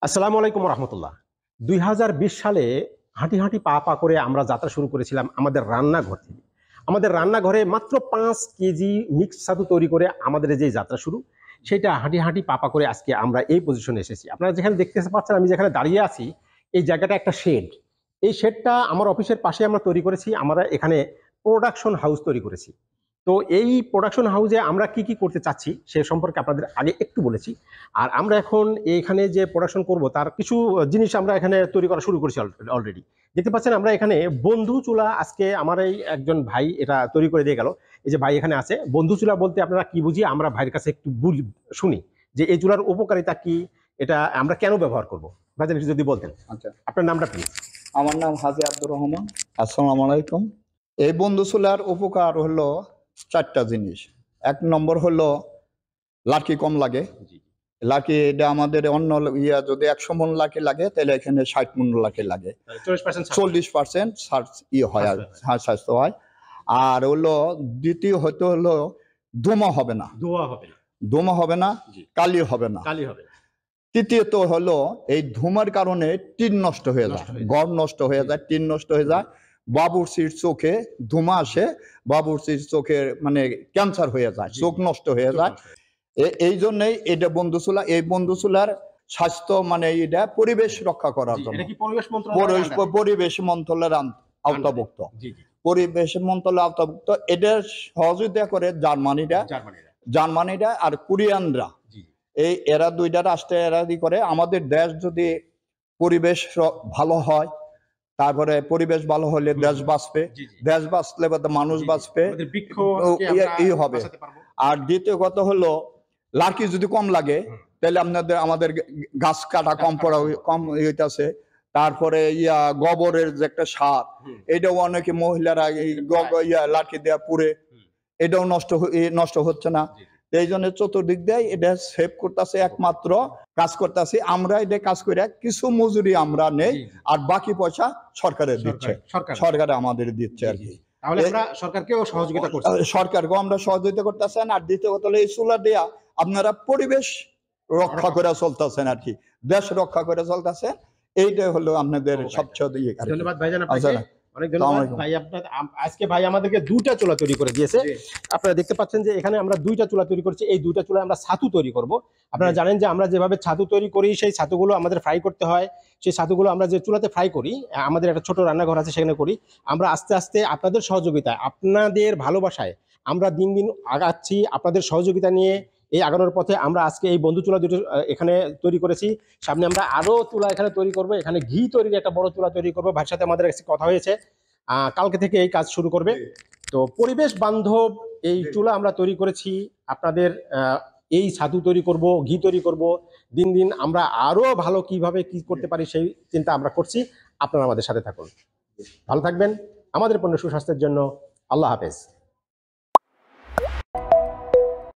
আসসালামু আলাইকুম রহমতুল্লাহ। 2020 সালে হাঁটি হাঁটি পা পা করে আমরা যাত্রা শুরু করেছিলাম আমাদের রান্নাঘর থেকে। আমাদের রান্নাঘরে মাত্র 5 কেজি মিক্স ছাতু তৈরি করে আমাদের যে যাত্রা শুরু, সেটা হাঁটি হাঁটি পা পা করে আজকে আমরা এই পজিশনে এসেছি। আপনারা যেখানে দেখতে পাচ্ছেন আমি যেখানে দাঁড়িয়ে আছি, এই জায়গাটা একটা শেড। এই শেডটা আমার অফিসের পাশে আমরা তৈরি করেছি। আমরা এখানে প্রোডাকশন হাউস তৈরি করেছি। তো এই প্রোডাকশন হাউসে আমরা কি কি করতে চাচ্ছি সে সম্পর্কে আপনাদের আগে একটু বলেছি। আর আমরা এখন এখানে যে প্রোডাকশন করব তার কিছু জিনিস আমরা এখানে তৈরি করা শুরু করেছি অলরেডি। দেখতে পাচ্ছেন আমরা এখানে বন্ধু চুলা, আজকে আমার এই একজন ভাই এটা তৈরি করে দিয়ে গেল। এই যে ভাই এখানে আছে, বন্ধু চুলা বলতে আপনারা কি বুঝি আমরা ভাইয়ের কাছে একটু শুনি যে এই চুলার উপকারিতা কি, এটা আমরা কেন ব্যবহার করব। ভাইজান একটু যদি বলতেন। আচ্ছা, আপনার নামটা প্লিজ। আমার নাম হাজী আব্দুর রহমান। আসসালামু আলাইকুম। এই বন্ধু চুলার উপকার হলো 4টা জিনিস। 1 নম্বর হলো লাঠি কম লাগে। লাঠি এটা আমাদের অন্য যদি 100 মণ লাঠি লাগে তাহলে এখানে 60 মণ লাঠি লাগে, 40% হয় আর স্বাস্থ্য হয়। আর হলো দ্বিতীয় হলো ধোঁয়া হবে না, কালি হবে না। তৃতীয়ত হলো এই ধুমার কারণে টিন নষ্ট হয়ে যায়, ঘর নষ্ট হয়ে যায়, টিন নষ্ট হয়ে যায়। বাবুর্চির চোখে ধুমা আসে, বাবুর্চির চোখে মানে ক্যান্সার হয়ে যায়, চোখ নষ্ট হয়ে যায়। এই জন্যই এটা বন্ধু চুলা। এই বন্ধু চুলার স্বাস্থ্য মানে এটা পরিবেশ রক্ষা করার জন্য পরিবেশ মন্ত্রণালয়ের আওতাভুক্ত, পরিবেশ মন্ত্রণালয়ের আওতাভুক্ত। এটা সহযোগিতা করে জার্মানিরা আর কোরিয়ানরা। এরা 2টা রাষ্ট্রে এরা করে। আমাদের দেশ যদি পরিবেশ ভালো হয়, তারপরে পরিবেশ ভালো হলে দেশ বাঁচবে, দেশ বাঁচলে মানুষ বাঁচবে, হবে। আর দ্বিতীয় কথা হলো লাঠি যদি কম লাগে তাহলে আমাদের গাছ কাটা কম হইতেছে। তারপরে গোবরের যে একটা সার, এটাও অনেকে মহিলারা লাঠি দেওয়া পুড়ে, এটাও নষ্ট হচ্ছে না। এই জন্য চতুর্দিক দিয়ে এটা সেভ করতেছে, একমাত্র কাজ করতেছি আমরা। এটা কাজ করে কিছু মজুরি আমরা নেই, আর বাকি পয়সা সরকারের দিচ্ছে, সরকারে আমাদের দিচ্ছে আর কি। সরকারকেও আমরা সহযোগিতা করতেছেন। আর দ্বিতীয় কথা হলো এই চুলা দেয়া আপনারা পরিবেশ রক্ষা করে চলতেছেন আর কি, দেশ রক্ষা করে চলতেছেন। এইটাই হলো আপনাদের সবচেয়ে ধন্যবাদ ভাইজান আপনাকে, অনেক ধন্যবাদ ভাই। আজকে ভাই আমাদেরকে 2টা চুলা তৈরি করে দিয়েছে। আপনারা দেখতে পাচ্ছেন যে এখানে আমরা 2টা চুলা তৈরি করছি। এই 2টা চুলায় আমরা ছাতু তৈরি করব। আপনারা জানেন যে আমরা যেভাবে ছাতু তৈরি করি, সেই ছাতুগুলো আমাদের ফ্রাই করতে হয়। সেই ছাতুগুলো আমরা যে চুলাতে ফ্রাই করি, আমাদের একটা ছোট রান্নাঘর আছে সেখানে করি। আমরা আস্তে আস্তে আপনাদের সহযোগিতায়, আপনাদের ভালোবাসায় আমরা দিন দিন আগাচ্ছি। আপনাদের সহযোগিতা নিয়ে এই আগানোর পথে আমরা আজকে এই বন্ধু চুলা 2টো এখানে তৈরি করেছি। সামনে আমরা আরো চুলা এখানে তৈরি করব। এখানে ঘি তৈরির একটা বড় চুলা তৈরি করবো। ভাইয়ের সাথে আমাদের কথা হয়েছে, কালকে থেকে এই কাজ শুরু করবে। তো পরিবেশ বান্ধব এই চুলা আমরা তৈরি করেছি। আপনাদের এই ছাতু তৈরি করব, ঘি তৈরি করব। দিন দিন আমরা আরো ভালো কিভাবে কি করতে পারি সেই চিন্তা আমরা করছি। আপনারা আমাদের সাথে থাকুন, ভালো থাকবেন। আমাদের পণ্য সুস্বাস্থ্যের জন্য। আল্লাহ হাফেজ।